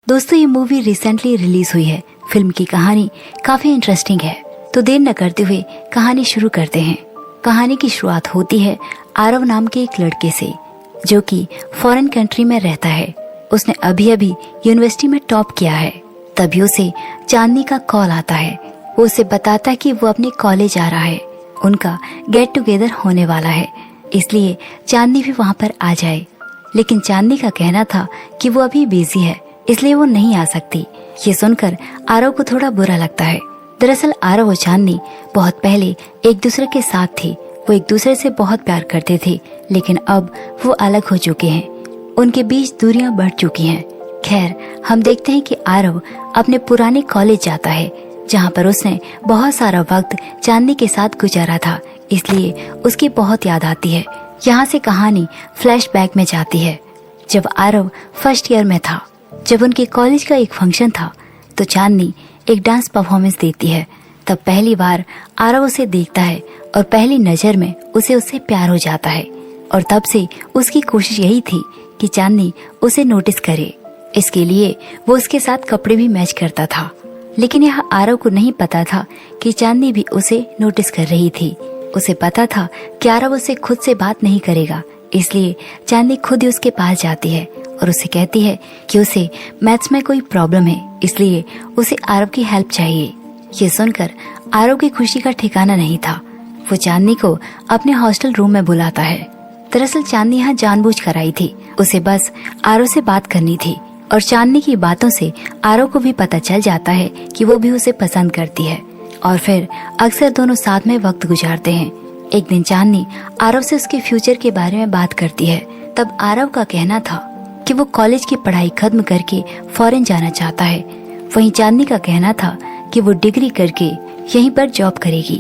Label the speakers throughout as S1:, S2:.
S1: दोस्तों ये movie recently release हुई है। फिल्म की कहानी काफी इंटरेस्टिंग है, तो देर न करते हुए कहानी शुरू करते हैं। कहानी की शुरुआत होती है आरव नाम के एक लड़के से, जो कि फॉरेन कंट्री में रहता है। उसने अभी अभी यूनिवर्सिटी में टॉप किया है। तभी उसे चांदनी का कॉल आता है। वो उसे बताता है कि वो अपने कॉलेज आ रहा है, उनका गेट टुगेदर होने वाला है, इसलिए चांदनी भी वहाँ पर आ जाए। लेकिन चांदनी का कहना था कि वो अभी बिजी है, इसलिए वो नहीं आ सकती। ये सुनकर आरव को थोड़ा बुरा लगता है। दरअसल आरव और चांदनी बहुत पहले एक दूसरे के साथ थे। वो एक दूसरे से बहुत प्यार करते थे, लेकिन अब वो अलग हो चुके हैं। उनके बीच दूरियां बढ़ चुकी हैं। खैर, हम देखते हैं कि आरव अपने पुराने कॉलेज जाता है, जहाँ पर उसने बहुत सारा वक्त चांदनी के साथ गुजारा था, इसलिए उसकी बहुत याद आती है। यहाँ से कहानी फ्लैशबैक में जाती है। जब आरव फर्स्ट ईयर में था, जब उनके कॉलेज का एक फंक्शन था, तो चांदनी एक डांस परफॉर्मेंस देती है। तब पहली बार आरव उसे देखता है और पहली नजर में उससे प्यार हो जाता है। और तब से उसकी कोशिश यही थी कि चांदनी उसे नोटिस करे। इसके लिए वो उसके साथ कपड़े भी मैच करता था। लेकिन यह आरव को नहीं पता था कि चांदनी भी उसे नोटिस कर रही थी। उसे पता था कि आरव उससे खुद से बात नहीं करेगा, इसलिए चांदनी खुद ही उसके पास जाती है और उसे कहती है कि उसे मैथ्स में कोई प्रॉब्लम है, इसलिए उसे आरव की हेल्प चाहिए। ये सुनकर आरव की खुशी का ठिकाना नहीं था। वो चांदनी को अपने हॉस्टल रूम में बुलाता है। दरअसल चांदनी यहाँ जानबूझकर आई थी। उसे बस आरव से बात करनी थी, और चांदनी की बातों से आरव को भी पता चल जाता है कि वो भी उसे पसंद करती है। और फिर अक्सर दोनों साथ में वक्त गुजारते हैं। एक दिन चांदनी आरव से उसके फ्यूचर के बारे में बात करती है। तब आरव का कहना था कि वो कॉलेज की पढ़ाई खत्म करके फॉरेन जाना चाहता है। वहीं चांदनी का कहना था कि वो डिग्री करके यहीं पर जॉब करेगी,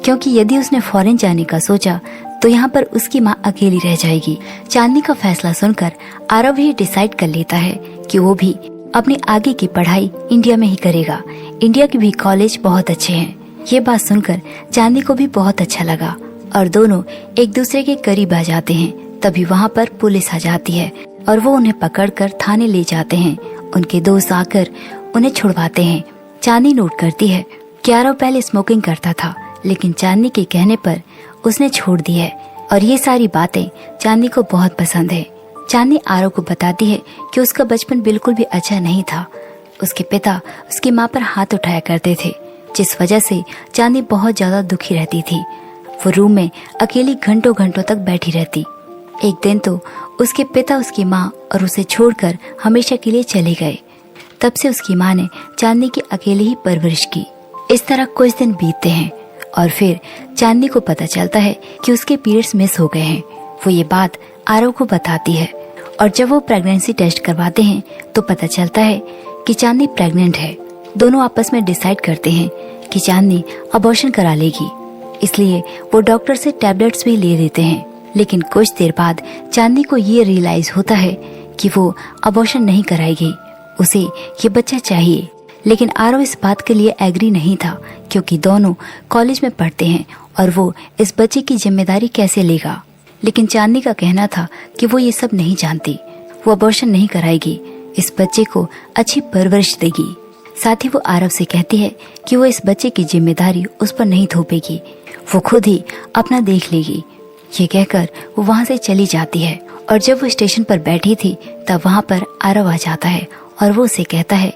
S1: क्योंकि यदि उसने फॉरेन जाने का सोचा तो यहाँ पर उसकी माँ अकेली रह जाएगी। चांदनी का फैसला सुनकर आरव ये डिसाइड कर लेता है कि वो भी अपनी आगे की पढ़ाई इंडिया में ही करेगा। इंडिया के भी कॉलेज बहुत अच्छे हैं। ये बात सुनकर चांदनी को भी बहुत अच्छा लगा और दोनों एक दूसरे के करीब आ जाते हैं। तभी वहाँ पर पुलिस आ जाती है और वो उन्हें पकड़कर थाने ले जाते हैं। उनके दोस्त आकर उन्हें छुड़वाते हैं। चांदनी नोट करती है कि आरव पहले स्मोकिंग करता था, लेकिन चांदनी के कहने पर उसने छोड़ दी है। और ये सारी बातें चांदनी को बहुत पसंद है। चांदनी आरव को बताती है कि उसका बचपन बिल्कुल भी अच्छा नहीं था। उसके पिता उसकी माँ पर हाथ उठाया करते थे, जिस वजह से चांदनी बहुत ज्यादा दुखी रहती थी। वो रूम में अकेली घंटों घंटों तक बैठी रहती। एक दिन तो उसके पिता, उसकी माँ और उसे छोड़कर हमेशा के लिए चले गए। तब से उसकी माँ ने चांदनी की अकेले ही परवरिश की। इस तरह कुछ दिन बीतते हैं और फिर चांदनी को पता चलता है कि उसके पीरियड्स मिस हो गए हैं। वो ये बात आरव को बताती है, और जब वो प्रेगनेंसी टेस्ट करवाते हैं तो पता चलता है कि चांदनी प्रेग्नेंट है। दोनों आपस में डिसाइड करते हैं कि चांदनी अबॉर्शन करा लेगी, इसलिए वो डॉक्टर से टैबलेट्स भी ले लेते हैं। लेकिन कुछ देर बाद चांदनी को ये रियलाइज होता है कि वो अबॉर्शन नहीं कराएगी, उसे ये बच्चा चाहिए। लेकिन आरव इस बात के लिए एग्री नहीं था, क्योंकि दोनों कॉलेज में पढ़ते हैं और वो इस बच्चे की जिम्मेदारी कैसे लेगा। लेकिन चांदनी का कहना था कि वो ये सब नहीं जानती, वो अबॉर्शन नहीं कराएगी, इस बच्चे को अच्छी परवरिश देगी। साथ ही वो आरव से कहती है कि वो इस बच्चे की जिम्मेदारी उस पर नहीं थोपेगी, वो खुद ही अपना देख लेगी। ये कहकर वो वहाँ से चली जाती है। और जब वो स्टेशन पर बैठी थी तब वहाँ पर आरव आ जाता है और वो उसे कहता है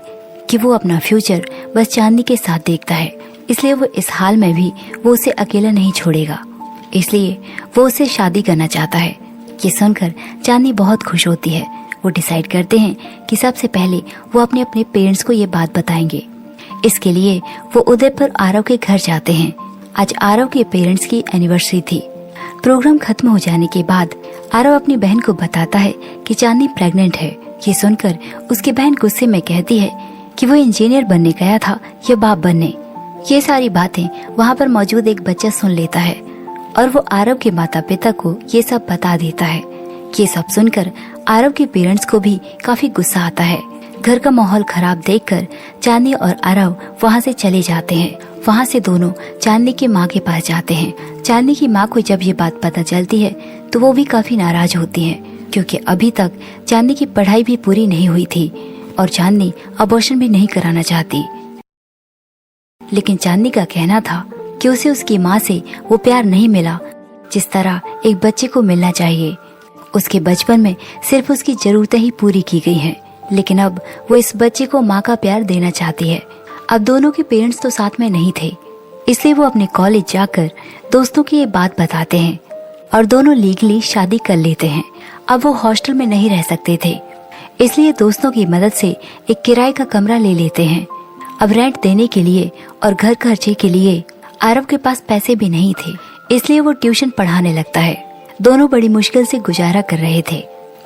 S1: कि वो अपना फ्यूचर बस चांदनी के साथ देखता है, इसलिए वो इस हाल में भी वो उसे अकेला नहीं छोड़ेगा, इसलिए वो उससे शादी करना चाहता है। ये सुनकर चांदनी बहुत खुश होती है। वो डिसाइड करते हैं कि सबसे पहले वो अपने पेरेंट्स को ये बात बताएंगे। इसके लिए वो उदयपुर आरव के घर जाते हैं। आज आरव के पेरेंट्स की एनिवर्सरी थी। प्रोग्राम खत्म हो जाने के बाद आरव अपनी बहन को बताता है कि चांदनी प्रेग्नेंट है। ये सुनकर उसकी बहन गुस्से में कहती है कि वो इंजीनियर बनने गया था या बाप बनने। ये सारी बातें वहाँ पर मौजूद एक बच्चा सुन लेता है और वो आरव के माता पिता को ये सब बता देता है। ये सब सुनकर आरव के पेरेंट्स को भी काफी गुस्सा आता है। घर का माहौल खराब देखकर चांदनी और आरव वहाँ से चले जाते हैं। वहाँ से दोनों चांदनी की माँ के पास जाते हैं। चांदनी की माँ को जब ये बात पता चलती है तो वो भी काफी नाराज होती है, क्योंकि अभी तक चांदनी की पढ़ाई भी पूरी नहीं हुई थी। और चांदनी अबॉर्शन भी नहीं कराना चाहती। लेकिन चांदनी का कहना था कि उसे उसकी माँ से वो प्यार नहीं मिला जिस तरह एक बच्चे को मिलना चाहिए। उसके बचपन में सिर्फ उसकी जरूरतें ही पूरी की गई हैं, लेकिन अब वो इस बच्चे को माँ का प्यार देना चाहती है। अब दोनों के पेरेंट्स तो साथ में नहीं थे, इसलिए वो अपने कॉलेज जाकर दोस्तों की ये बात बताते हैं और दोनों लीगली शादी कर लेते हैं। अब वो हॉस्टल में नहीं रह सकते थे, इसलिए दोस्तों की मदद से एक किराए का कमरा ले लेते हैं। अब रेंट देने के लिए और घर खर्चे के लिए आरव के पास पैसे भी नहीं थे, इसलिए वो ट्यूशन पढ़ाने लगता है। दोनों बड़ी मुश्किल से गुजारा कर रहे थे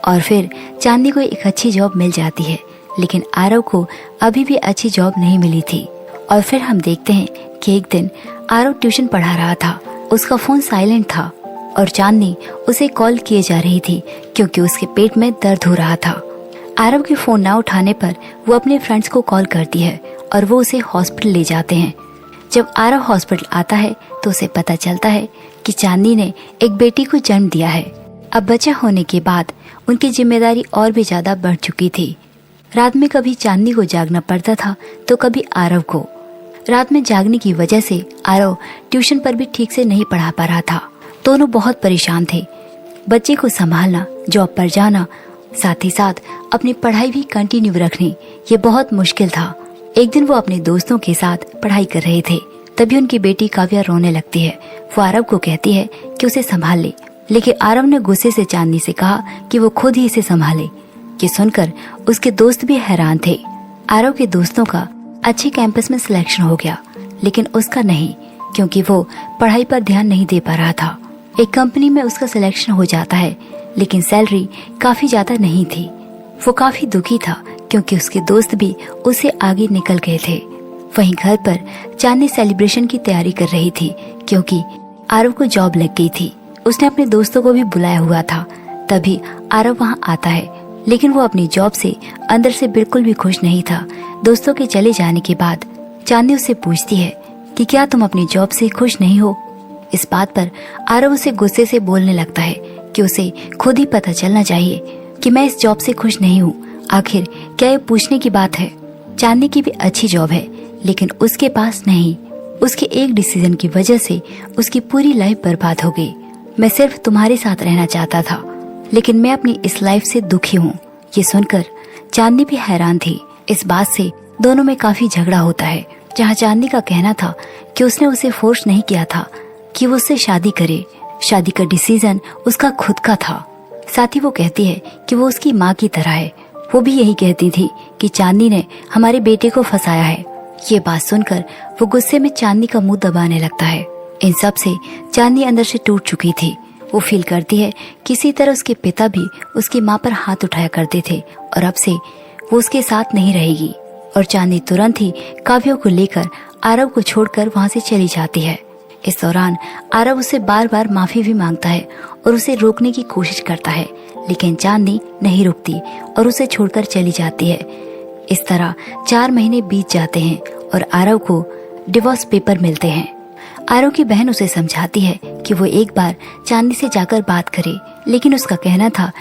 S1: और फिर चांदनी को एक अच्छी जॉब मिल जाती है, लेकिन आरव को अभी भी अच्छी जॉब नहीं मिली थी। और फिर हम देखते हैं कि एक दिन आरव ट्यूशन पढ़ा रहा था, उसका फोन साइलेंट था और चांदनी उसे कॉल किए जा रही थी क्योंकि उसके पेट में दर्द हो रहा था। आरव के फोन ना उठाने पर वो अपने फ्रेंड्स को कॉल करती है और वो उसे हॉस्पिटल ले जाते हैं। जब आरव हॉस्पिटल आता है तो उसे पता चलता है कि चांदनी ने एक बेटी को जन्म दिया है। अब बच्चा होने के बाद उनकी जिम्मेदारी और भी ज्यादा बढ़ चुकी थी। रात में कभी चांदनी को जागना पड़ता था तो कभी आरव को। रात में जागने की वजह से आरव ट्यूशन पर भी ठीक से नहीं पढ़ा पा रहा था। दोनों बहुत परेशान थे। बच्चे को संभालना, जॉब पर जाना, साथ ही साथ अपनी पढ़ाई भी कंटिन्यू रखनी, ये बहुत मुश्किल था। एक दिन वो अपने दोस्तों के साथ पढ़ाई कर रहे थे, तभी उनकी बेटी काव्या रोने लगती है। वो आरव को कहती है कि उसे संभाल ले, लेकिन आरव ने गुस्से से चांदनी से कहा कि वो खुद ही इसे संभाले। ये सुनकर उसके दोस्त भी हैरान थे। आरव के दोस्तों का अच्छे कैंपस में सिलेक्शन हो गया, लेकिन उसका नहीं, क्योंकि वो पढ़ाई पर ध्यान नहीं दे पा रहा था। एक कंपनी में उसका सिलेक्शन हो जाता है, लेकिन सैलरी काफी ज्यादा नहीं थी। वो काफी दुखी था क्योंकि उसके दोस्त भी उससे आगे निकल गए थे। वहीं घर पर चांदनी सेलिब्रेशन की तैयारी कर रही थी क्योंकि आरव को जॉब लग गई थी। उसने अपने दोस्तों को भी बुलाया हुआ था। तभी आरव वहां आता है, लेकिन वो अपनी जॉब से अंदर से बिल्कुल भी खुश नहीं था। दोस्तों के चले जाने के बाद चांदनी उससे पूछती है कि क्या तुम अपनी जॉब से खुश नहीं हो। इस बात पर आरव उसे गुस्से से बोलने लगता है कि उसे खुद ही पता चलना चाहिए कि मैं इस जॉब से खुश नहीं हूँ। आखिर क्या ये पूछने की बात है। चांदनी की भी अच्छी जॉब है, लेकिन उसके पास नहीं। उसके एक डिसीजन की वजह से उसकी पूरी लाइफ बर्बाद हो गई। मैं सिर्फ तुम्हारे साथ रहना चाहता था, लेकिन मैं अपनी इस लाइफ से दुखी हूँ। ये सुनकर चांदनी भी हैरान थी। इस बात से दोनों में काफी झगड़ा होता है, जहाँ चांदनी का कहना था कि उसने उसे फोर्स नहीं किया था कि वो उससे शादी करे। शादी का डिसीजन उसका खुद का था। साथ ही वो कहती है कि वो उसकी माँ की तरह है। वो भी यही कहती थी कि चांदनी ने हमारे बेटे को फंसाया है। ये बात सुनकर वो गुस्से में चांदनी का मुंह दबाने लगता है। इन सब से चांदनी अंदर से टूट चुकी थी। वो फील करती है किसी तरह उसके पिता भी उसकी माँ पर हाथ उठाया करते थे और अब से वो उसके साथ नहीं रहेगी। और चांदनी तुरंत ही काव्या को लेकर आरव को छोड़कर वहाँ से चली जाती है। इस दौरान आरव उसे बार बार माफी भी मांगता है और उसे रोकने की कोशिश करता है, लेकिन चांदनी नहीं रुकती और उसे छोड़कर चली जाती है। इस तरह 4 महीने बीत जाते हैं और आरव को डिवोर्स पेपर मिलते हैं। आरव की बहन उसे समझाती है कि वो एक बार चांदनी से जाकर बात करे, लेकिन उसका कहना था